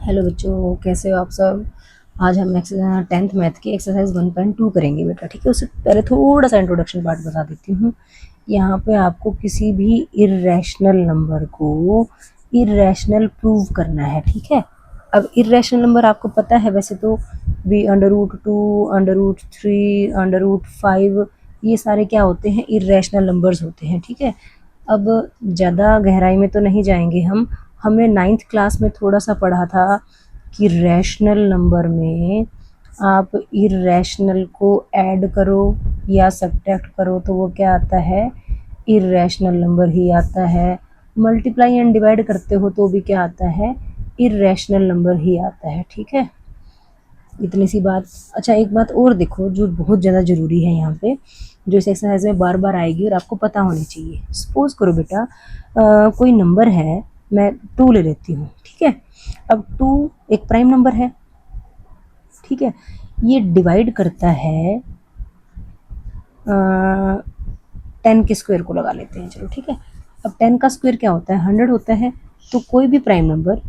Hello बच्चों, कैसे हो आप सब। आज हम 10th मैथ की एक्सरसाइज 1.2 करेंगे बेटा। ठीक है, उससे पहले थोड़ा सा इंट्रोडक्शन पार्ट बता देती हूँ। यहाँ पे आपको किसी भी इर्रेशनल नंबर को इर्रेशनल प्रूव करना है। ठीक है, अब इर्रेशनल नंबर आपको पता है वैसे तो भी √2, √3, √5 ये सारे क्या होते हैं, इर्रेशनल नंबर्स होते हैं। ठीक है, अब ज़्यादा गहराई में तो नहीं जाएंगे हम। हमने 9th क्लास में थोड़ा सा पढ़ा था कि रैशनल नंबर में आप इर्रेशनल को ऐड करो या सब्ट्रैक्ट करो तो वो क्या आता है, इर्रेशनल नंबर ही आता है। मल्टीप्लाई एंड डिवाइड करते हो तो भी क्या आता है, इर्रेशनल नंबर ही आता है। ठीक है, इतनी सी बात। अच्छा, एक बात और देखो जो बहुत ज़्यादा ज़रूरी है यहाँ पे, जो इस एक्सरसाइज में बार बार आएगी और आपको पता होनी चाहिए। सपोज करो बेटा कोई नंबर है, मैं 2 ले लेती हूँ। ठीक है, अब 2 एक प्राइम नंबर है। ठीक है, ये डिवाइड करता है 10 के स्क्वायर को लगा लेते हैं। चलो ठीक है, अब 10 का स्क्वायर क्या होता है, 100 होता है। तो कोई भी प्राइम नंबर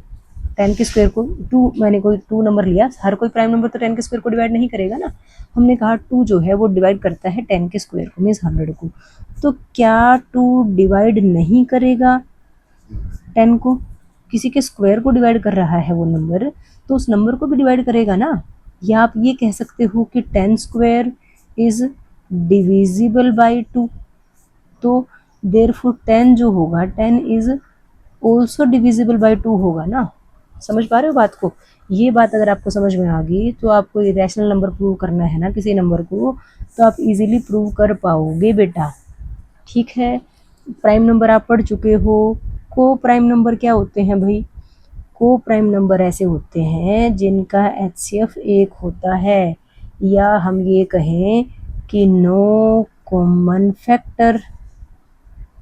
10 के स्क्वायर को 2, मैंने कोई 2 नंबर लिया, हर कोई प्राइम नंबर तो 10 के स्क्वायर को डिवाइड नहीं करेगा ना। हमने कहा 2 जो है वो डिवाइड करता है 10 के स्क्वायर को, मीन्स 100 को। तो क्या 2 डिवाइड नहीं करेगा 10 को? किसी के स्क्वायर को डिवाइड कर रहा है वो नंबर, तो उस नंबर को भी डिवाइड करेगा ना। या आप ये कह सकते हो कि 10 स्क्वायर इज डिविजिबल बाई 2। तो देयरफॉर 10 जो होगा 10 इज ऑल्सो डिविजिबल बाई 2 होगा ना। समझ पा रहे हो बात को? ये बात अगर आपको समझ में आ गई तो आपको इरेशनल नंबर प्रूव करना है ना किसी नंबर को, तो आप इजीली प्रूव कर पाओगे बेटा। ठीक है, प्राइम नंबर आप पढ़ चुके हो। को प्राइम नंबर क्या होते हैं भाई? को प्राइम नंबर ऐसे होते हैं जिनका एचसीएफ 1 होता है, या हम ये कहें कि नो कॉमन फैक्टर।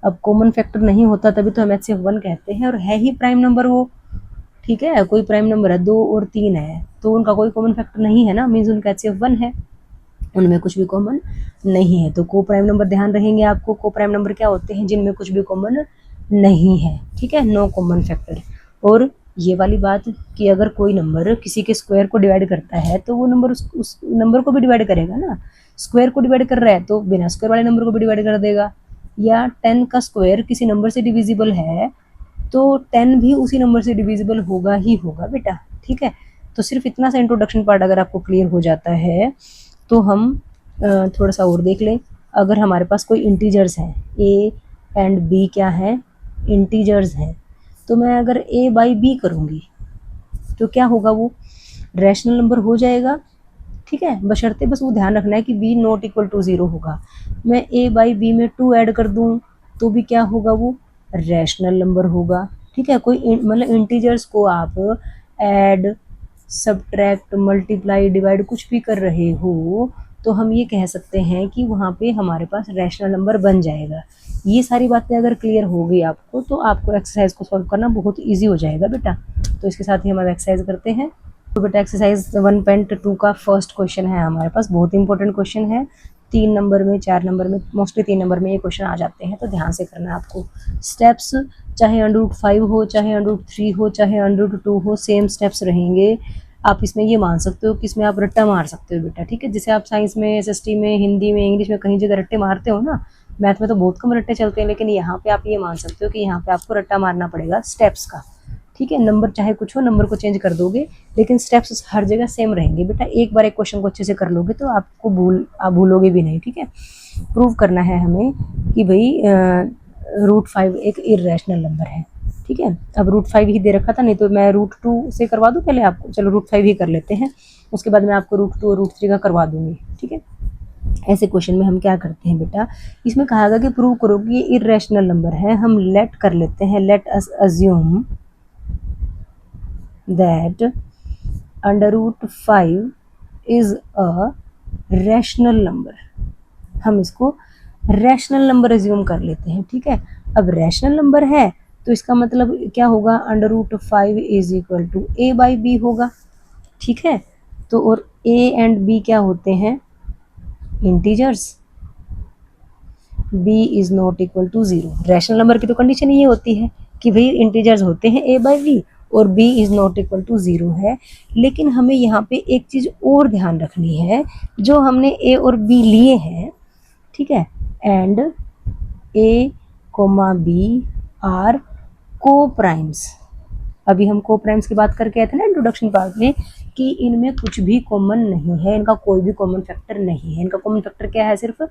अब कॉमन फैक्टर नहीं होता तभी तो हम एचसीएफ 1 कहते हैं, और है ही प्राइम नंबर वो। ठीक है, कोई प्राइम नंबर है 2 और 3 है तो उनका कोई कॉमन फैक्टर नहीं है ना, मीन्स उनका एचसीएफ 1 है, उनमें कुछ भी कॉमन नहीं है। तो को प्राइम नंबर ध्यान रहेंगे आपको, को प्राइम नंबर क्या होते हैं, जिनमें कुछ भी कॉमन नहीं है। ठीक है, नो कॉमन फैक्टर। और ये वाली बात कि अगर कोई नंबर किसी के स्क्वायर को डिवाइड करता है तो वो नंबर उस नंबर को भी डिवाइड करेगा ना। स्क्वायर को डिवाइड कर रहा है तो बिना स्क्वायर वाले नंबर को भी डिवाइड कर देगा। या 10 का स्क्वायर किसी नंबर से डिविजिबल है तो 10 भी उसी नंबर से डिविजिबल होगा ही होगा बेटा। ठीक है, तो सिर्फ इतना सा इंट्रोडक्शन पार्ट अगर आपको क्लियर हो जाता है तो हम थोड़ा सा और देख लें। अगर हमारे पास कोई इंटीजर्स हैं, ए एंड बी क्या है, इंटीजर्स हैं, तो मैं अगर ए बाई बी करूँगी तो क्या होगा, वो रैशनल नंबर हो जाएगा। ठीक है, बशर्ते बस वो ध्यान रखना है कि बी नॉट इक्वल टू 0 होगा। मैं ए बाई बी में 2 ऐड कर दूँ तो भी क्या होगा, वो रैशनल नंबर होगा। ठीक है, कोई मतलब इंटीजर्स को आप ऐड, सब्ट्रैक्ट, मल्टीप्लाई, डिवाइड कुछ भी कर रहे हो तो हम ये कह सकते हैं कि वहाँ पे हमारे पास रैशनल नंबर बन जाएगा। ये सारी बातें अगर क्लियर हो गई आपको तो आपको एक्सरसाइज को सॉल्व करना बहुत ईजी हो जाएगा बेटा। तो इसके साथ ही हम अब एक्सरसाइज करते हैं। तो बेटा एक्सरसाइज 1.2 का फर्स्ट क्वेश्चन है हमारे पास, बहुत इंपॉर्टेंट क्वेश्चन है। 3 नंबर में, 4 नंबर में, मोस्टली 3 नंबर में ये क्वेश्चन आ जाते हैं, तो ध्यान से करना है आपको। स्टेप्स चाहे √5 हो, चाहे √3 हो, चाहे √2 हो, सेम स्टेप्स रहेंगे। आप इसमें ये मान सकते हो कि इसमें आप रट्टा मार सकते हो बेटा। ठीक है, जैसे आप साइंस में, एसएसटी में, हिंदी में, इंग्लिश में कहीं जगह रट्टे मारते हो ना, मैथ में तो बहुत कम रट्टे चलते हैं, लेकिन यहाँ पे आप ये मान सकते हो कि यहाँ पे आपको रट्टा मारना पड़ेगा स्टेप्स का। ठीक है, नंबर चाहे कुछ हो, नंबर को चेंज कर दोगे लेकिन स्टेप्स हर जगह सेम रहेंगे बेटा। एक बार एक क्वेश्चन को अच्छे से कर लोगे तो आपको आप भूलोगे भी नहीं। ठीक है, प्रूव करना है हमें कि भाई √5 एक इर्रेशनल नंबर है। ठीक है, अब √5 ही दे रखा था, नहीं तो मैं √2 से करवा दूँ पहले आपको। चलो √5 ही कर लेते हैं, उसके बाद मैं आपको √2 और √3 का करवा दूंगी। ठीक है, ऐसे क्वेश्चन में हम क्या करते हैं बेटा, इसमें कहा गया कि प्रूव करो कि ये इर्रेशनल नंबर है। हम लेट कर लेते हैं, let us assume that √5 is a rational number। हम इसको रैशनल नंबर एज्यूम कर लेते हैं। ठीक है, अब रैशनल नंबर है तो इसका मतलब क्या होगा, √5 is equal to A by B होगा। ठीक है, तो और ए एंड बी क्या होते हैं, integers. B is not equal to 0। Rational number की तो कंडीशन ये होती है कि भाई इंटीजर्स होते हैं ए बाई बी और b is not equal to 0 है। लेकिन हमें यहाँ पे एक चीज़ और ध्यान रखनी है, जो हमने a और b लिए हैं, ठीक है, and a, b are co primes. अभी हम को प्राइम्स की बात करके आए थे ना इंट्रोडक्शन पार्ट में कि इनमें कुछ भी कॉमन नहीं है, इनका कोई भी कॉमन फैक्टर नहीं है। इनका कॉमन फैक्टर क्या है? सिर्फ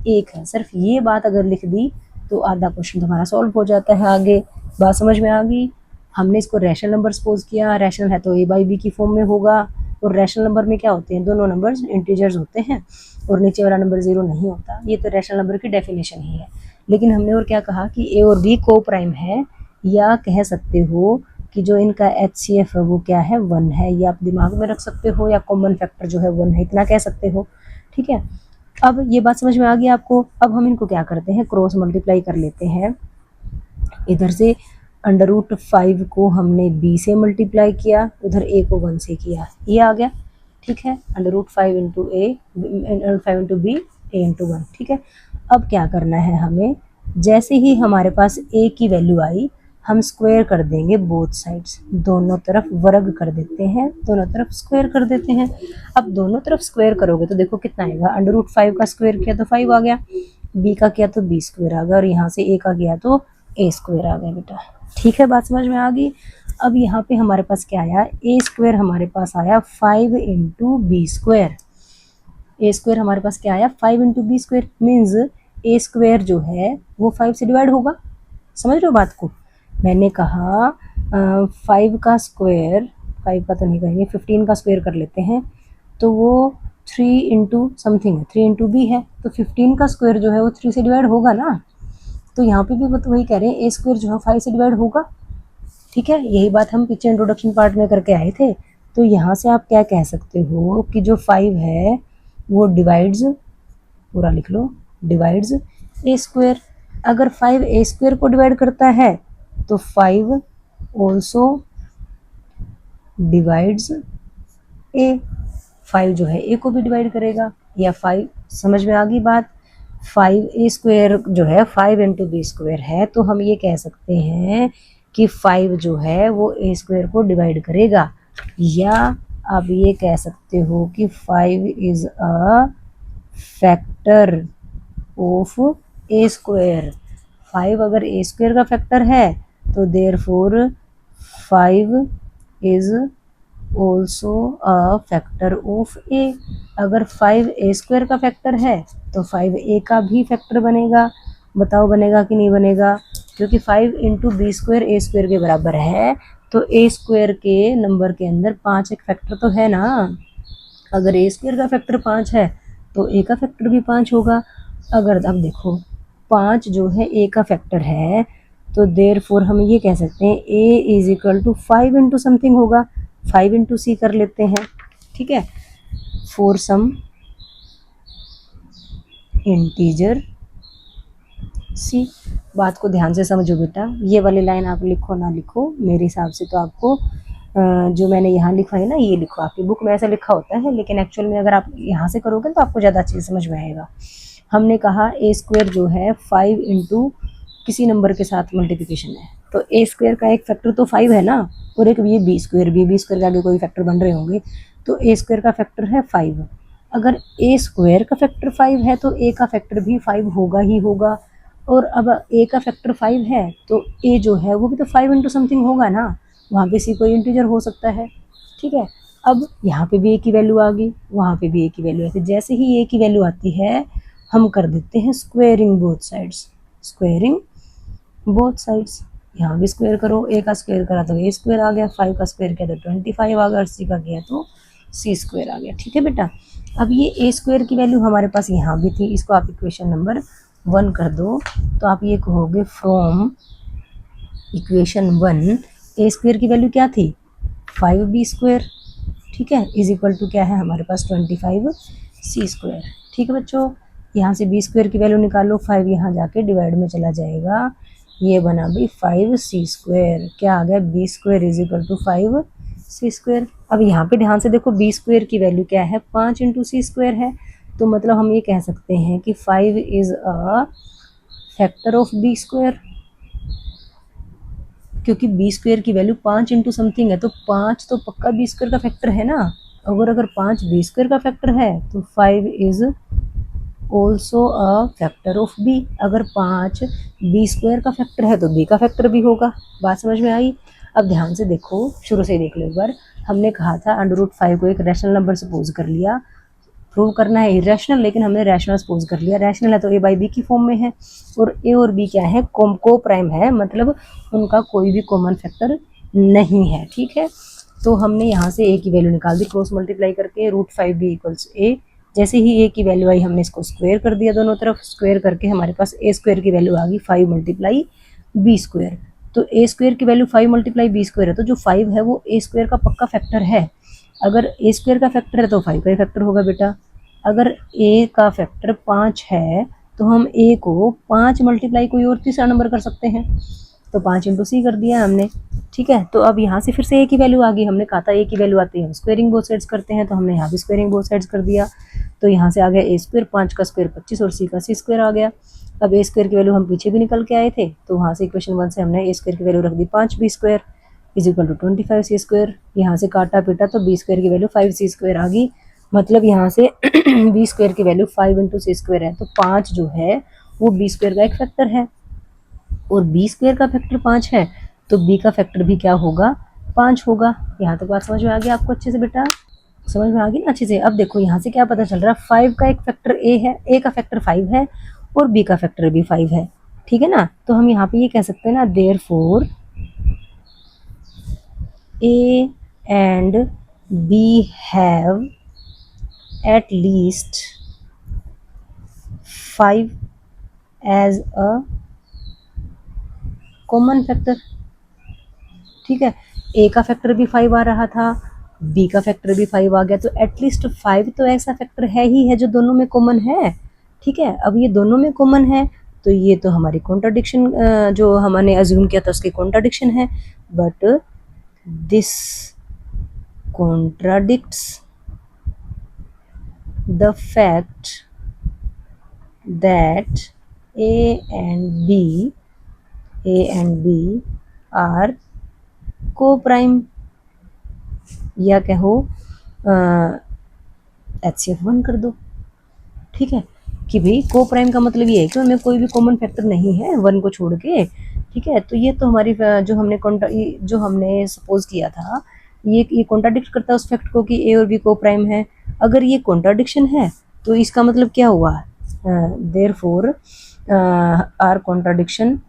एक है। सिर्फ ये बात अगर लिख दी तो आधा क्वेश्चन हमारा सॉल्व हो जाता है। आगे बात समझ में आ गई? हमने इसको रैशनल नंबर सपोज किया, रैशनल है तो a बाई बी की फॉर्म में होगा, और रैशनल नंबर में क्या होते हैं? दोनों नंबर्स इंटीजर्स होते हैं और नीचे वाला नंबर 0 नहीं होता। ये तो रैशनल नंबर की डेफिनेशन ही है। लेकिन हमने और क्या कहा कि a और b को प्राइम है, या कह सकते हो कि जो इनका HCF है वो क्या है? 1 है। ये आप दिमाग में रख सकते हो, या कॉमन फैक्टर जो है 1 है, इतना कह सकते हो, ठीक है। अब ये बात समझ में आ गई आपको? अब हम इनको क्या करते हैं? क्रॉस मल्टीप्लाई कर लेते हैं। इधर से √5 को हमने b से मल्टीप्लाई किया, उधर a को 1 से किया, ये आ गया, ठीक है। √5 into a, √5 into b, a into 1, ठीक है। अब क्या करना है हमें? जैसे ही हमारे पास a की वैल्यू आई, हम स्क्वायर कर देंगे बोथ साइड्स, दोनों तरफ वर्ग कर देते हैं, दोनों तरफ स्क्वायर कर देते हैं। अब दोनों तरफ स्क्वायर करोगे तो देखो कितना आएगा? √5 का स्क्वायर किया तो 5 आ गया, b का किया तो b स्क्वायर आ गया, और यहाँ से a का किया तो a स्क्वायर आ गया बेटा, ठीक है। बात समझ में आ गई? अब यहाँ पे हमारे पास क्या आया? a स्क्वायर हमारे पास आया 5 into b square. a square हमारे पास क्या आया? 5 into b square, means a square जो है वो 5 से डिवाइड होगा। समझ रहे हो बात को? मैंने कहा 5 का स्क्वायर, 5 का तो नहीं कहेंगे, 15 का स्क्वायर कर लेते हैं, तो वो 3 इंटू समथिंग है, 3 इंटू बी है, तो 15 का स्क्वायर जो है वो 3 से डिवाइड होगा ना। तो यहाँ पे भी वही कह रहे हैं, a स्क्वायर जो है 5 से डिवाइड होगा, ठीक है। यही बात हम पीछे इंट्रोडक्शन पार्ट में करके आए थे। तो यहाँ से आप क्या कह सकते हो कि जो 5 है वो डिवाइड्स, पूरा लिख लो, डिवाइड्स a स्क्वायर। अगर 5 a स्क्वायर को डिवाइड करता है तो 5 ऑल्सो डिवाइड्स a, 5 जो है a को भी डिवाइड करेगा, या 5, समझ में आ गई बात? 5 a स्क्वायर जो है 5 इंटू बी स्क्वायर है, तो हम ये कह सकते हैं कि 5 जो है वो a स्क्वायर को डिवाइड करेगा। या आप ये कह सकते हो कि 5 is a factor of a square. 5 अगर a स्क्वायर का फैक्टर है तो therefore 5 is also a factor of a। अगर 5 a स्क्वायर का फैक्टर है तो 5 a का भी फैक्टर बनेगा। बताओ बनेगा कि नहीं बनेगा? क्योंकि 5 into b square a square के बराबर है, तो a स्क्वायर के नंबर के अंदर 5 एक फैक्टर तो है ना। अगर a स्क्वायर का फैक्टर 5 है तो a का फैक्टर भी 5 होगा। अगर अब देखो 5 जो है a का फैक्टर है, तो देयरफॉर हम ये कह सकते हैं a is equal to 5 into something होगा, 5 इंटू सी कर लेते हैं, ठीक है। For some integer c. बात को ध्यान से समझो बेटा, ये वाली लाइन आप लिखो ना लिखो, मेरे हिसाब से तो आपको जो मैंने यहाँ लिखा है ना, ये लिखो। आपकी बुक में ऐसा लिखा होता है, लेकिन एक्चुअल में अगर आप यहाँ से करोगे तो आपको ज़्यादा अच्छे से समझ में आएगा। हमने कहा a स्क्वायर जो है 5 इंटू किसी नंबर के साथ मल्टीप्लिकेशन है, तो a स्क्वायर का एक फैक्टर तो 5 है ना, और एक ये b स्क्वायर, b स्क्वायर के आगे कोई फैक्टर बन रहे होंगे, तो a स्क्वायर का फैक्टर है 5। अगर a स्क्वायर का फैक्टर 5 है तो a का फैक्टर भी 5 होगा ही होगा। और अब a का फैक्टर 5 है तो a जो है वो भी तो 5 इंटू समथिंग होगा ना, वहाँ पे c कोई इंटीजर हो सकता है, ठीक है। अब यहाँ पे भी a की वैल्यू आ गई, वहाँ पे भी a की वैल्यू आती है। जैसे ही a की वैल्यू आती है हम कर देते हैं squaring both sides, squaring both sides. यहाँ भी स्क्वायर करो, a का स्क्वायर करा तो a स्क्वायर आ गया, 5 का स्क्वायर किया तो 25 आ गया, और c का किया तो c स्क्वायर आ गया, ठीक है बेटा। अब ये a स्क्वायर की वैल्यू हमारे पास यहाँ भी थी, इसको आप इक्वेशन नंबर 1 कर दो, तो आप ये कहोगे फ्रॉम इक्वेशन 1 a स्क्वायर की वैल्यू क्या थी? 5b स्क्वायर, ठीक है, इज इक्वल टू क्या है हमारे पास? 25c स्क्वायर, ठीक है बच्चों। यहाँ से b स्क्वायर की वैल्यू निकालो, 5 यहाँ जाके डिवाइड में चला जाएगा, ये बना भी 5c स्क्वायर। क्या आ गया? b square is equal to 5c square. अब यहाँ पे ध्यान से देखो, b स्क्वायर की वैल्यू क्या है? 5 इंटू सी स्क्वायर है, तो मतलब हम ये कह सकते हैं कि 5 is a factor of b square. क्योंकि बी स्क्वायर की वैल्यू 5 इंटू समथिंग है, तो 5 तो पक्का बी स्क्वायर का फैक्टर है ना। अगर 5 बी स्क्वायर का फैक्टर है तो 5 is also a factor of b. अगर 5 बी स्क्वायर का फैक्टर है तो बी का फैक्टर भी होगा। बात समझ में आई। अब ध्यान से देखो, शुरू से ही देख लो एक बार। हमने कहा था √5 को एक रैशनल नंबर सपोज कर लिया। प्रूव करना है इरेशनल, लेकिन हमने रैशनल सपोज कर लिया। रैशनल है तो ए बाई बी की फॉर्म में है, और ए और बी क्या है, को प्राइम है, मतलब उनका कोई भी कॉमन फैक्टर नहीं है। ठीक है, तो हमने यहाँ से ए की वैल्यू निकाल दी क्रॉस मल्टीप्लाई करके, √5b इक्वल्स ए। जैसे ही ए की वैल्यू आई हमने इसको स्क्वायर कर दिया, दोनों तरफ स्क्वायर करके हमारे पास ए स्क्वायर की वैल्यू आ गई 5 मल्टीप्लाई बी स्क्वायर। तो ए स्क्वायर की वैल्यू 5 मल्टीप्लाई बी स्क्वायर है, तो जो 5 है वो ए स्क्वायर का पक्का फैक्टर है। अगर ए स्क्वायर का फैक्टर है तो 5 का ही फैक्टर होगा बेटा। अगर ए का फैक्टर 5 है तो हम ए को 5 मल्टीप्लाई कोई और तीसरा नंबर कर सकते हैं, तो 5 इंटू सी कर दिया हमने। ठीक है, तो अब यहाँ से फिर से ए की वैल्यू आ गई। हमने कहा था ए की वैल्यू आती है हम स्क्वायरिंग बोथ साइड्स करते हैं, तो हमने यहाँ भी स्क्वायरिंग बोथ साइड्स कर दिया। तो यहाँ से आ गया ए स्क्वायर, 5 का स्क्वायर 25 और सी का सी स्क्वायर आ गया। अब ए स्क्वायर की वैल्यू हम पीछे भी निकल के आए थे, तो वहाँ से इक्वेशन 1 से हमने ए स्क्वायर की वैल्यू रख दी 5 b square is equal to 25 c square. यहाँ से काटा पीटा तो बी स्क्वायर की वैल्यू 5 सी स्क्वायर आ गई। मतलब यहाँ से बी स्क्वायर की वैल्यू 5 इंटू सी स्क्वायर है, तो 5 जो है वो बी स्क्वायर का एक फैक्टर है, और बी स्क्वायर का फैक्टर 5 है, तो बी का फैक्टर भी क्या होगा, 5 होगा। यहाँ तक बात समझ में आ गई आपको अच्छे से बेटा, समझ में आ गई ना अच्छे से। अब देखो यहाँ से क्या पता चल रहा है, 5 का एक फैक्टर ए है, ए का फैक्टर 5 है, और बी का फैक्टर भी 5 है। ठीक है ना, तो हम यहाँ पे ये कह सकते हैं ना, therefore a and B have at least 5 as a common factor. ठीक है, ए का फैक्टर भी 5 आ रहा था, बी का फैक्टर भी 5 आ गया, तो एटलीस्ट 5 तो ऐसा फैक्टर है ही है जो दोनों में कॉमन है। ठीक है, अब ये दोनों में कॉमन है तो ये तो हमारी कॉन्ट्राडिक्शन, जो हमने अज्यूम किया था उसकी कॉन्ट्राडिक्शन है, but this contradicts the fact that a and b are co prime, या कहो HCF1 कर दो। ठीक है, कि भाई को प्राइम का मतलब ये है कि उनमें कोई भी कॉमन फैक्टर नहीं है 1 को छोड़ के। ठीक है, तो ये तो हमारी जो हमने सपोज किया था, ये कॉन्ट्राडिक्ट करता है उस फैक्ट को कि ए और बी को प्राइम है। अगर ये कॉन्ट्राडिक्शन है तो इसका मतलब क्या हुआ, देयरफॉर आर कॉन्ट्राडिक्शन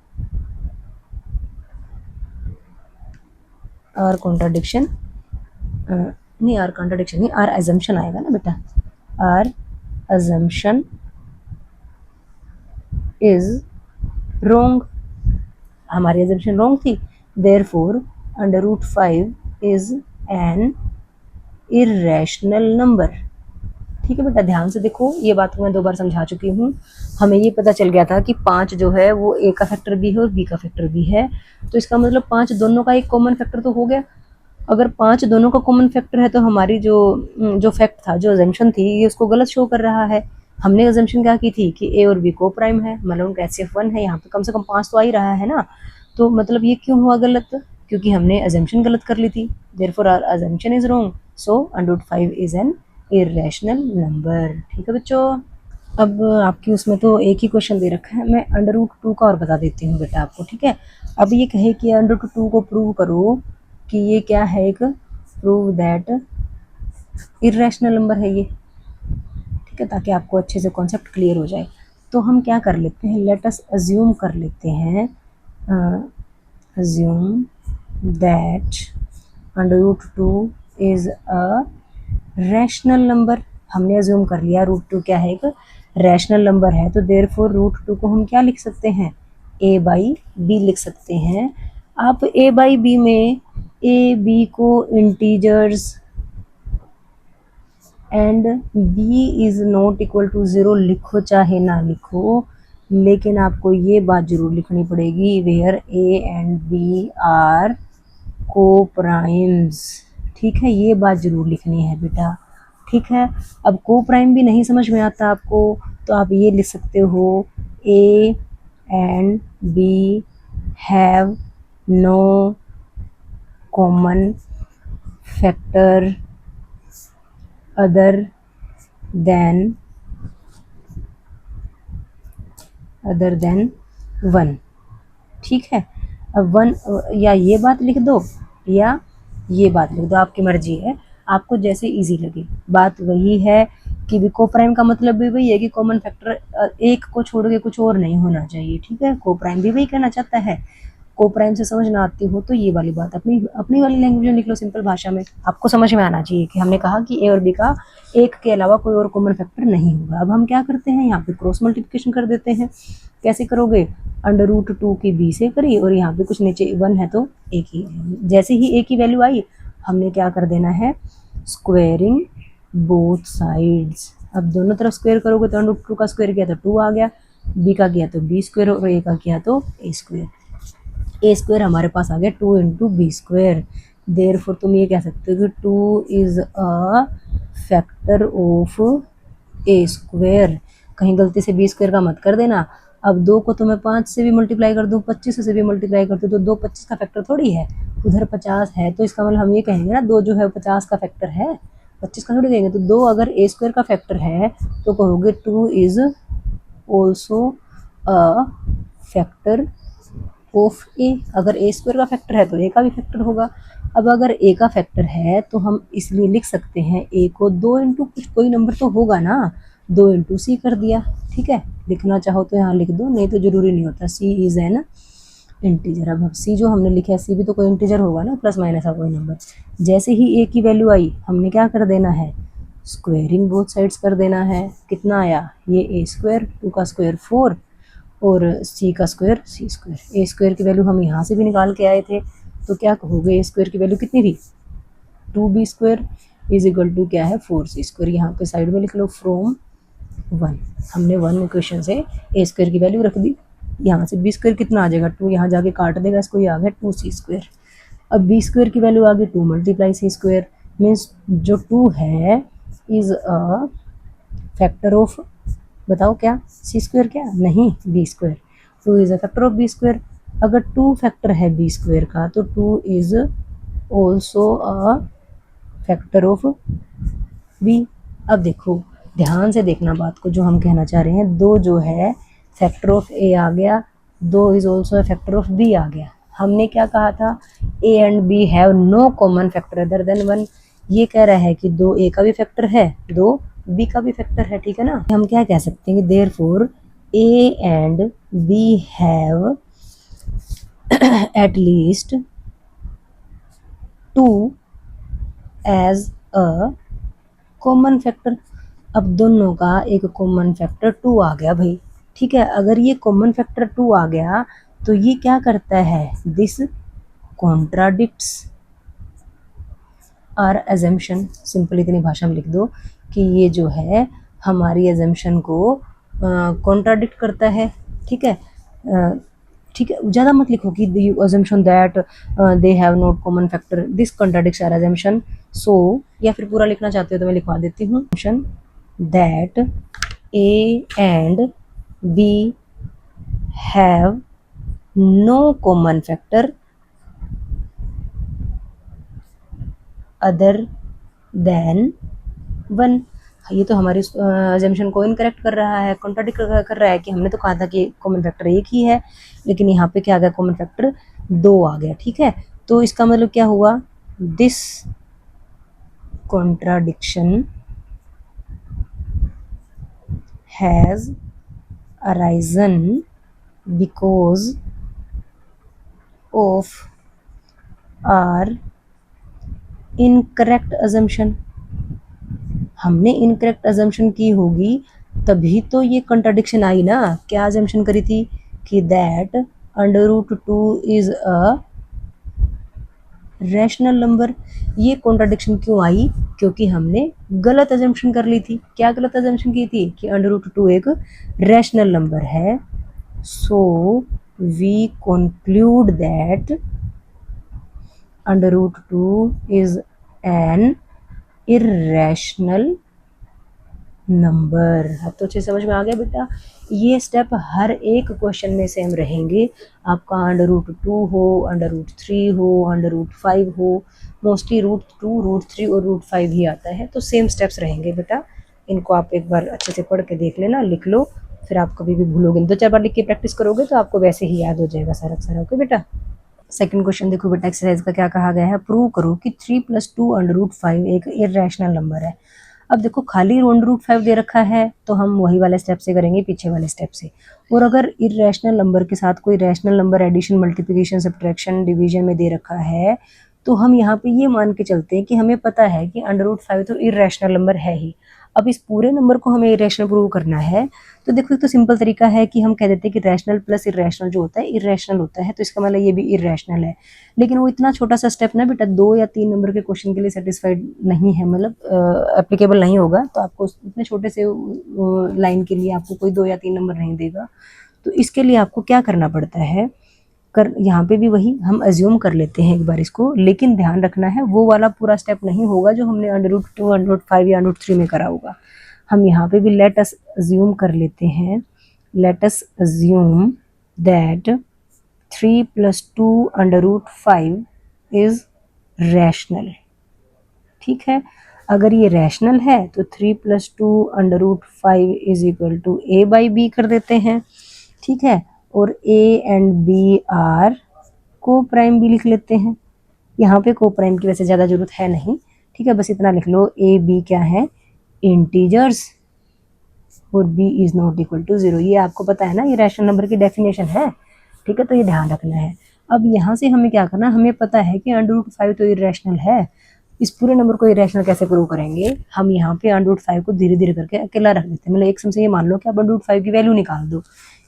नहीं, आर कॉन्ट्राडिक्शन नहीं, आर अजम्पशन आएगा ना बेटा। आर अजम्पशन इज रॉन्ग, हमारी अजम्पशन रॉन्ग थी। Therefore √5 is an irrational number. ठीक है बेटा, ध्यान से देखो, ये बात मैं 2 बार समझा चुकी हूँ। हमें ये पता चल गया था कि 5 जो है वो ए का फैक्टर भी है और बी का फैक्टर भी है, तो इसका मतलब 5 दोनों का एक कॉमन फैक्टर तो हो गया। अगर 5 दोनों का कॉमन फैक्टर है तो हमारी जो फैक्ट था, जो अजम्पशन थी, ये उसको गलत शो कर रहा है। हमने अजम्पशन क्या की थी कि ए और बी को प्राइम है, मतलब उनका HCF1 है। यहाँ पे कम से कम 5 तो आ ही रहा है ना, तो मतलब ये क्यों हुआ गलत, क्योंकि हमने अजम्पशन गलत कर ली थी। Therefore our assumption is wrong, so √5 is an irrational number. ठीक है बच्चों, अब आपकी उसमें तो एक ही क्वेश्चन दे रखा है, मैं √2 का और बता देती हूँ बेटा आपको। ठीक है, अब ये कहे कि √2 को प्रूव करो कि ये क्या है, एक प्रूव दैट इर्रेशनल नंबर है ये। ठीक है, ताकि आपको अच्छे से कॉन्सेप्ट क्लियर हो जाए। तो हम क्या कर लेते हैं, लेट अस अज्यूम कर लेते हैं, assume that √2 is a rational number. हमने अज्यूम कर लिया √2 क्या है, एक रैशनल नंबर है, तो देयरफॉर √2 को हम क्या लिख सकते हैं, a/b लिख सकते हैं। आप a/b में a b को integers and b is not equal to 0 लिखो चाहे ना लिखो, लेकिन आपको ये बात जरूर लिखनी पड़ेगी, where a and b are co primes. ठीक है, ये बात जरूर लिखनी है बेटा। ठीक है, अब को प्राइम भी नहीं समझ में आता आपको, तो आप ये लिख सकते हो, a and b have no common factor other than 1। ठीक है, अब 1 या ये बात लिख दो या ये बात लिख दो, आपकी मर्जी है, आपको जैसे इजी लगे। बात वही है कि भी कोप्राइम का मतलब भी वही है कि कॉमन फैक्टर एक को छोड़ के कुछ और नहीं होना चाहिए। ठीक है, कोप्राइम भी वही कहना चाहता है। कोप्राइम से समझ ना आती हो तो ये वाली बात अपनी अपनी वाली लैंग्वेज में लिख लो, सिंपल भाषा में। आपको समझ में आना चाहिए कि हमने कहा कि ए और बी का एक के अलावा कोई और कॉमन फैक्टर नहीं होगा। अब हम क्या करते हैं, यहाँ पे क्रॉस मल्टीप्लिकेशन कर देते हैं। कैसे करोगे, √2 की बी से करी और यहाँ पे कुछ नीचे 1 है तो एक ही है। जैसे ही ए की वैल्यू आई हमने क्या कर देना है, स्क्वेयरिंग बोथ साइड्स। अब दोनों तरफ स्क्वेयर करोगे तो √2 का स्क्वेयर किया तो 2 आ गया, बी का किया तो बी स्क्वेयर और ए का किया तो ए स्क्वेयर। ए स्क्वेयर हमारे पास आ गया 2 × बी स्क्वेयर। देयरफॉर तुम ये कह सकते हो कि 2 is a factor of A square. कहीं गलती से बी स्क्वेयर का मत कर देना। अब 2 को तो मैं 5 से भी मल्टीप्लाई कर दूँ, 25 से भी मल्टीप्लाई कर दूँ तो 2 25 का फैक्टर थोड़ी है, उधर 50 है तो इसका मतलब हम ये कहेंगे ना 2 जो है 50 का फैक्टर है, 25 का थोड़ी कहेंगे। तो 2 अगर ए स्क्वेयर का फैक्टर है तो कहोगे 2 is also a factor of A. अगर ए स्क्वायर का फैक्टर है तो ए का भी फैक्टर होगा। अब अगर ए का फैक्टर है तो हम इसलिए लिख सकते हैं ए को 2 × कुछ कोई नंबर तो होगा ना, 2 × सी कर दिया। ठीक है, लिखना चाहो तो यहाँ लिख दो, नहीं तो जरूरी नहीं होता। सी इज एन इंटीजर। अब सी जो हमने लिखा है सी भी तो कोई इंटीजर होगा ना, प्लस माइनस का कोई नंबर। जैसे ही ए की वैल्यू आई हमने क्या कर देना है, स्क्वेयरिंग बोथ साइड्स कर देना है। कितना आया, ये ए स्क्वायर, 2 का स्क्वायर 4 और सी का स्क्वायर सी स्क्वायर। ए स्क्वायर की वैल्यू हम यहाँ से भी निकाल के आए थे, तो क्या कहोगे, ए स्क्वायर की वैल्यू कितनी थी, 2b square is equal to क्या है, 4c स्क्वायर। यहाँ पे साइड में लिख लो फ्रॉम 1। हमने 1 इक्वेशन से ए स्क्वायर की वैल्यू रख दी। यहाँ से बी स्क्वायर कितना आ जाएगा, 2 यहाँ जाके काट देगा इसको, ये आ गया 2c स्क्वायर। अब बी स्क्वायर की वैल्यू आ गई 2 × c स्क्वायर, मीन्स जो 2 है इज अ फैक्टर ऑफ, बताओ क्या, सी स्क्वायर, क्या नहीं, b square. 2 is a factor of b square. अगर 2 फैक्टर है बी स्क्वायर का तो 2 is also a factor of b. अब देखो ध्यान से देखना बात को, जो हम कहना चाह रहे हैं, 2 जो है फैक्टर ऑफ ए आ गया, 2 is also a factor of B आ गया। हमने क्या कहा था, A and B have no common factor other than 1। ये कह रहा है कि 2 ए का भी फैक्टर है, 2 बी का भी फैक्टर है। ठीक है ना, हम क्या कह सकते हैं कि therefore a and B have at least 2 as a common factor. अब दोनों का एक कॉमन फैक्टर 2 आ गया भाई। ठीक है, अगर ये कॉमन फैक्टर 2 आ गया तो ये क्या करता है, this contradicts our assumption. Simple इतनी भाषा में लिख दो कि ये जो है हमारी एजम्पशन को कॉन्ट्राडिक्ट करता है। ठीक है, ठीक है, ज़्यादा मत लिखो कि the assumption that they have not common factor, this contradicts our assumption। so या फिर पूरा लिखना चाहते हो तो मैं लिखवा देती हूँ, assumption that A and B have no common factor other than 1। ये तो हमारी assumption को इनकरेक्ट कर रहा है, कॉन्ट्राडिक्ट कर रहा है कि हमने तो कहा था कि कॉमन फैक्टर एक ही है, लेकिन यहाँ पे क्या आ गया, कॉमन फैक्टर 2 आ गया। ठीक है, तो इसका मतलब क्या हुआ, this contradiction has arisen because of our incorrect assumption। हमने इनकरेक्ट अजम्पशन की होगी तभी तो ये कंट्राडिक्शन आई ना। क्या अजम्पशन करी थी कि that √2 is a rational number. ये कॉन्ट्राडिक्शन क्यों आई, क्योंकि हमने गलत अजम्पशन कर ली थी। क्या गलत अजम्पशन की थी कि √2 एक रैशनल नंबर है। So we conclude that √2 is an irrational number. अब तो अच्छे समझ में आ गया बेटा। ये स्टेप हर एक क्वेश्चन में सेम रहेंगे, आपका √2 हो, √3 हो, √5 हो, मोस्टली √2, √3 और √5 ही आता है, तो सेम स्टेप्स रहेंगे बेटा। इनको आप एक बार अच्छे से पढ़ के देख लेना, लिख लो, फिर आप कभी भी भूलोगे नहीं। 2-4 बार लिख के प्रैक्टिस करोगे तो आपको वैसे ही याद हो जाएगा सारा सारा। ओके बेटा। सेकंड क्वेश्चन देखो बेटा, एक्सरसाइज का क्या कहा गया है, प्रूव करो कि 3 + 2 √5 एक इरेशनल नंबर है। अब देखो खाली √5 दे रखा है तो हम वही वाले स्टेप से करेंगे, पीछे वाले स्टेप से। और अगर इरेशनल नंबर के साथ कोई rational number addition, multiplication, subtraction, division में दे रखा है, तो हम यहाँ पे ये मान के चलते हैं कि हमें पता है कि √5 तो इरेशनल नंबर है ही। अब इस पूरे नंबर को हमें इरेशनल प्रूव करना है, तो देखो एक तो सिंपल तरीका है कि हम कह देते हैं कि रैशनल प्लस इरेशनल जो होता है इरेशनल होता है, तो इसका मतलब ये भी इरेशनल है। लेकिन वो इतना छोटा सा स्टेप ना बेटा 2 या 3 नंबर के क्वेश्चन के लिए सेटिस्फाइड नहीं है, मतलब एप्लीकेबल नहीं होगा। तो आपको इतने छोटे से लाइन के लिए आपको कोई 2 या 3 नंबर नहीं देगा। तो इसके लिए आपको क्या करना पड़ता है, कर यहाँ पे भी वही हम अज्यूम कर लेते हैं एक बार इसको, लेकिन ध्यान रखना है वो वाला पूरा स्टेप नहीं होगा जो हमने √2, √5 या √3 में करा होगा। हम यहाँ पे भी लेट अस अज्यूम कर लेते हैं, let us assume that 3 + 2 √5 is rational. ठीक है, अगर ये रैशनल है तो 3 + 2 √5 इज इक्वल टू a/b कर देते हैं। ठीक है, और a and b are co prime भी लिख लेते हैं। यहाँ पे को प्राइम की वैसे ज़्यादा जरूरत है नहीं, ठीक है, बस इतना लिख लो a b क्या है, इंटीजर्स, और b is not equal to 0। ये आपको पता है ना, ये रैशनल नंबर की डेफिनेशन है। ठीक है, तो ये ध्यान रखना है। अब यहाँ से हमें क्या करना, हमें पता है कि √5 तो इरेशनल है, इस पूरे नंबर को इरेशनल कैसे प्रूव करेंगे। हम यहाँ पे √5 को धीरे धीरे करके अकेला रख देते हैं, मतलब एक से ये मान लो कि आप √5 की वैल्यू निकाल दो।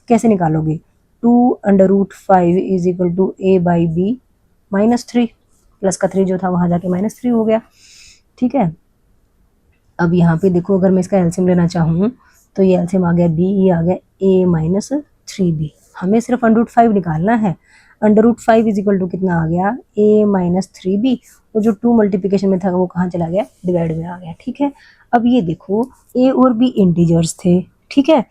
कैसे निकालोगे, 2 √5 is equal to a/b -3, plus का 3 जो था वहां जाके -3 हो गया। ठीक है, अब यहाँ पे देखो अगर मैं इसका एलसीएम लेना चाहूँ तो ये एलसीएम आ गया b, ये आ गया a -3b। हमें सिर्फ √5 निकालना है। √5 इज इक्वल टू कितना आ गया, a -3b, और जो 2 मल्टीप्लिकेशन में था वो कहाँ चला गया, डिवाइड में आ गया। ठीक है, अब ये देखो a और b इंटीजर्स थे। ठीक है,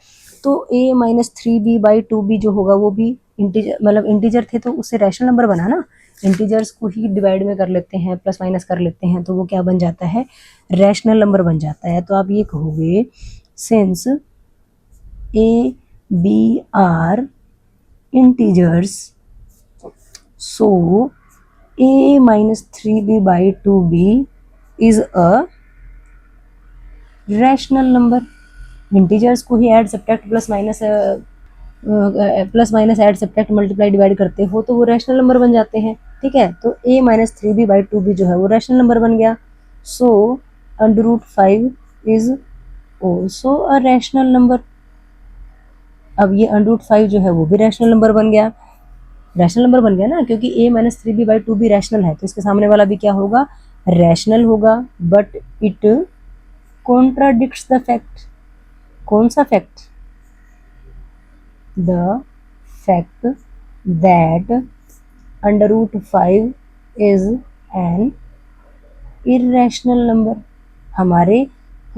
तो a -3b/2b जो होगा वो भी इंटीजर, मतलब इंटीजर थे तो उससे रैशनल नंबर बना ना। इंटीजर्स को ही डिवाइड में कर लेते हैं, प्लस माइनस कर लेते हैं, तो वो क्या बन जाता है, रैशनल नंबर बन जाता है। तो आप ये कहोगे since a b are integers so a -3b/2b is a rational number. Integers को ही add subtract plus minus add subtract multiply divide करते हो तो वो रैशनल नंबर बन जाते हैं। ठीक है, तो a -3b/2b जो है वो रैशनल नंबर बन गया। सो √5 is also a rational number. अब ये √5 जो है वो भी रैशनल नंबर बन गया। रैशनल नंबर बन गया ना, क्योंकि a -3b/2b रैशनल है, तो इसके सामने वाला भी क्या होगा, रैशनल होगा। But it contradicts the fact. कौन सा fact, the fact that √5 is an irrational number। हमारे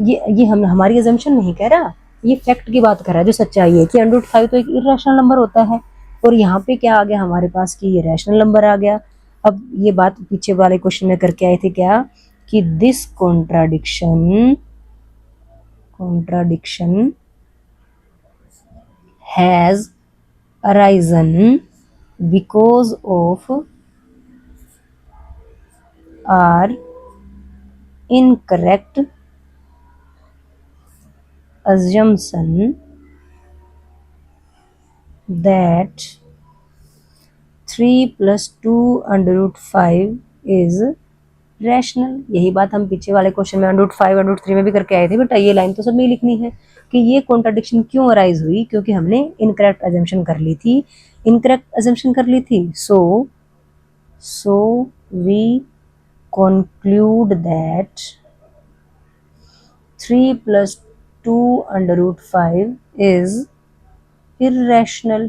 ये हम हमारी assumption नहीं कह रहा, ये फैक्ट की बात कर रहा है, जो सच्चाई है कि √5 तो एक इरेशनल नंबर होता है। और यहाँ पे क्या आ गया हमारे पास कि ये रैशनल नंबर आ गया। अब ये बात पीछे वाले क्वेश्चन में करके आए थे क्या, कि this contradiction has arisen because of our incorrect assumption that 3 + 2 √5 is rational. यही बात हम पीछे वाले क्वेश्चन में √5 √3 में भी करके आए थे बेटा। ये लाइन तो सब में लिखनी है कि ये कॉन्ट्राडिक्शन क्यों अराइज हुई, क्योंकि हमने इनकरेक्ट अजम्पशन कर ली थी। So we conclude that 3 + 2 √5 is irrational।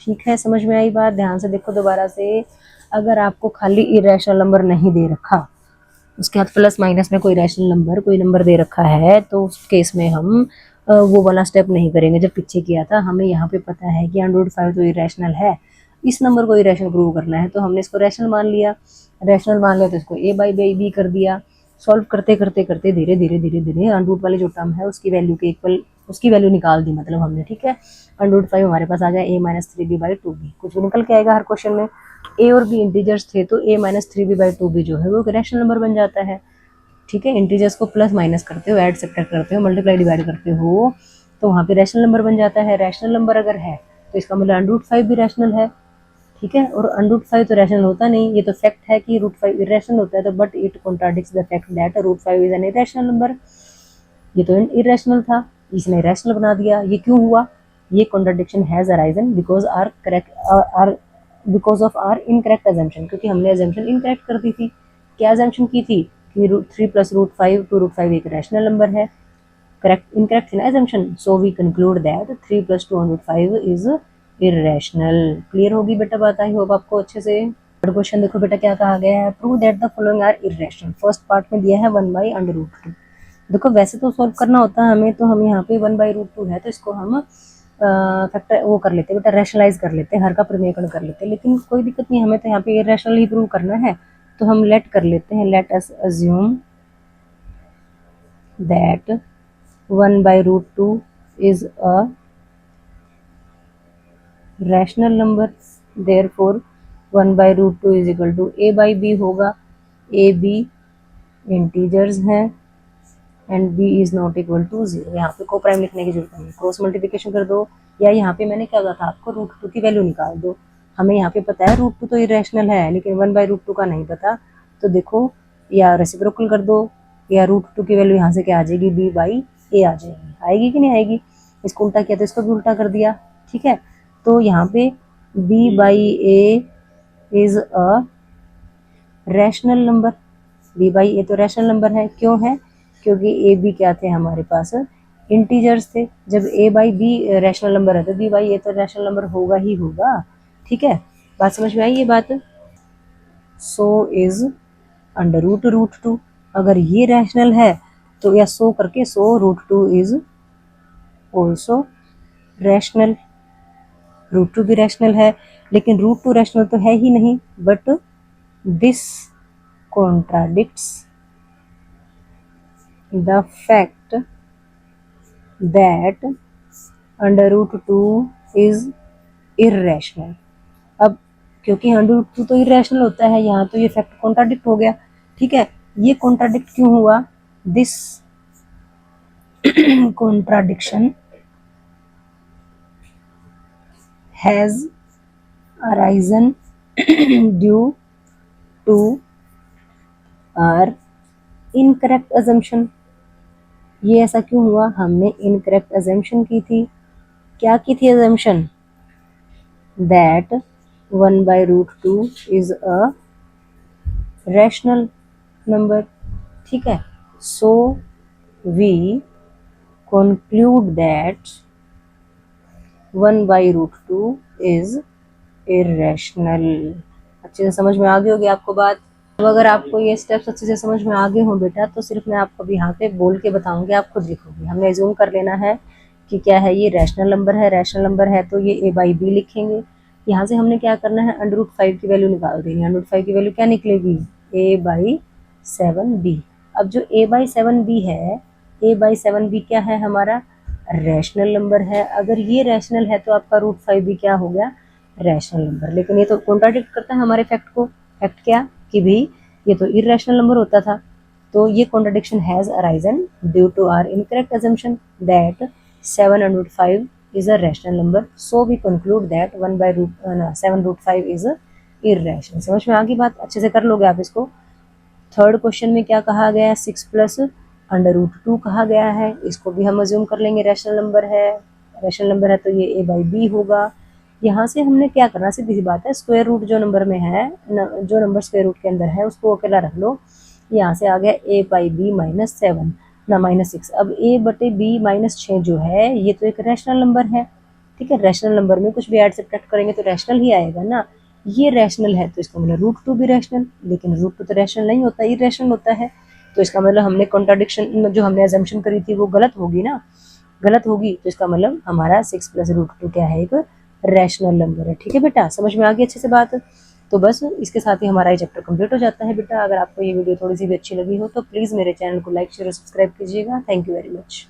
ठीक है, समझ में आई बात, ध्यान से देखो दोबारा से। अगर आपको खाली इरेशनल नंबर नहीं दे रखा उसके बाद प्लस माइनस में कोई रैशनल नंबर कोई नंबर दे रखा है तो उस केस में हम वो वाला स्टेप नहीं करेंगे जब पीछे किया था। हमें यहाँ पे पता है कि √5 तो इरेशनल है, इस नंबर को इरेशनल प्रूव करना है तो हमने इसको रैशनल मान लिया। रैशनल मान लिया तो इसको a बाई बी कर दिया। सॉल्व करते करते करते धीरे धीरे धीरे धीरे अंडरूट वाली जो टर्म है उसकी वैल्यू के इक्वल उसकी वैल्यू निकाल दी मतलब हमने, ठीक है। √5 हमारे पास आ गया a-3b/2b। कुछ भी निकल के आएगा हर क्वेश्चन में। a और b इंटीजर्स थे तो a-3b/2b जो है वो एक रैशनल नंबर बन जाता है, ठीक है। इंटीजर्स को प्लस माइनस करते हो, ऐड सब्ट्रैक्ट करते हो, मल्टीप्लाई डिवाइड करते हो तो वहाँ पे रैशनल नंबर बन जाता है। रैशनल नंबर अगर है तो इसका मतलब √5 भी रैशनल है, ठीक है। और √5 तो रैशनल होता नहीं, ये तो फैक्ट है कि √5 इरेशनल होता है तो but it contradicts the fact that √5 is an irrational number. ये तो इरेशनल था, इसने रैशनल बना दिया। ये क्यों हुआ? ये contradiction has arisen because of our incorrect assumption, क्योंकि हमने अजम्पशन इनकरेक्ट कर दी थी। क्या अजम्पशन की थी कि 3 + √5 √5 एक रैशनल नंबर है। करेक्ट इनकरेक्ट थी ना assumption, so we conclude that 3 + 205 is irrational. Clear होगी बेटा बात? आई होप आपको अच्छे से। थर्ड क्वेश्चन देखो बेटा क्या कहा गया है, prove that the following are irrational. First part में दिया है 1/√2। देखो वैसे तो सॉल्व करना होता है हमें, तो हम यहाँ पे 1/√2 है तो इसको हम फैक्टर वो कर लेते हैं बेटा, रैशनलाइज कर लेते हैं, हर का प्रमेयकरण कर लेते हैं। लेकिन कोई दिक्कत नहीं, हमें तो यहाँ पे इरेशनल ही प्रूव करना है तो हम लेट कर लेते हैं। Let us assume that 1/√2 is a rational number, therefore 1/√2 is equal to a/b होगा। a b इंटीजर्स हैं and b is not equal to 0। यहाँ पे को प्राइम लिखने की जरूरत नहीं, क्रॉस मल्टीप्लिकेशन कर दो, या यहाँ पे मैंने क्या कहा था आपको, √2 की वैल्यू निकाल दो। हमें यहाँ पे पता है √2 तो इरेशनल है लेकिन 1/√2 का नहीं पता, तो देखो या रेसिप्रोकल कर दो या √2 की वैल्यू यहाँ से क्या आ जाएगी, b/a आ जाएगी। आएगी कि नहीं आएगी? इसको उल्टा किया तो इसको भी उल्टा कर दिया, ठीक है। तो यहाँ पे b/a is a rational number. b/a तो रैशनल नंबर है, क्यों है? क्योंकि a b क्या थे हमारे पास, इंटीजर्स थे। जब a/b रैशनल नंबर है तो b/a तो रैशनल नंबर होगा ही होगा, ठीक है। बात समझ में आई ये बात? So is √2। अगर ये रैशनल है तो या सो करके सो √2 इज ऑल्सो रैशनल। √2 भी रैशनल है लेकिन √2 रैशनल तो है ही नहीं, but this contradicts the fact that √2 is irrational. अब क्योंकि √2 तो इरेशनल होता है, यहाँ तो ये फैक्ट कॉन्ट्राडिक्ट हो गया, ठीक है। ये कॉन्ट्राडिक्ट क्यों हुआ? This contradiction has arisen due to our incorrect assumption. ये ऐसा क्यों हुआ? हमने इनकरेक्ट अजम्पशन की थी। क्या की थी assumption? That 1/√2 is a rational number, ठीक है। So we conclude that 1/√2 is irrational। अच्छे से समझ में आ गई होगी आपको बात। अब अगर आपको ये स्टेप्स अच्छे से समझ में आ गए हो बेटा तो सिर्फ मैं आपको अभी यहाँ पे बोल के बताऊंगी, आप खुद लिखोगे। हमने एज्यूम कर लेना है कि क्या है, ये रैशनल नंबर है। रैशनल नंबर है तो ये a/b लिखेंगे। यहाँ से हमने क्या करना है, √5 की वैल्यू निकाल देनी। √5 की वैल्यू क्या निकलेगी, a/7b। अब जो a/7b है, a/7b क्या है हमारा, रैशनल नंबर है। अगर ये रैशनल है तो आपका √5 भी क्या हो गया, रैशनल नंबर। लेकिन ये तो कॉन्ट्राडिक्ट करता है हमारे फैक्ट को। फैक्ट क्या कि भाई ये तो इरेशनल नंबर होता था। तो ये contradiction has arisen due to our incorrect assumption that 7/5 is a rational number, so we conclude that 7/5 is irrational। समझ में आ गई बात? अच्छे से कर लोगे आप इसको। थर्ड क्वेश्चन में क्या कहा गया है, 6 + √2 कहा गया है। इसको भी हम अज्यूम कर लेंगे रैशनल नंबर है। रैशनल नंबर है तो ये a/b होगा। यहाँ से हमने क्या करना, सीधी सी बात है, स्क्वायर रूट जो नंबर में है जो नंबर स्क्वायर रूट के अंदर है उसको अकेला रख लो। यहाँ से आ गया a/b -7 ना -6। अब a/b -6 जो है ये तो एक रैशनल नंबर है, ठीक है। रैशनल नंबर में कुछ भी ऐड सब्ट्रैक्ट करेंगे तो रैशनल ही आएगा ना। ये रैशनल है तो इसका मतलब √2 भी रैशनल, लेकिन √2 तो रैशनल नहीं होता, इरेशनल होता है। तो इसका मतलब हमने कॉन्ट्राडिक्शन जो हमने अजम्पशन करी थी वो गलत होगी ना, गलत होगी। तो इसका मतलब हमारा 6 + √2 क्या है, एक रैशनल नंबर है। ठीक है बेटा, समझ में आ गई अच्छे से बात। तो बस इसके साथ ही हमारा ये चैप्टर कंप्लीट हो जाता है बेटा। अगर आपको ये वीडियो थोड़ी सी भी अच्छी लगी हो तो प्लीज़ मेरे चैनल को लाइक शेयर और सब्सक्राइब कीजिएगा। Thank you very much.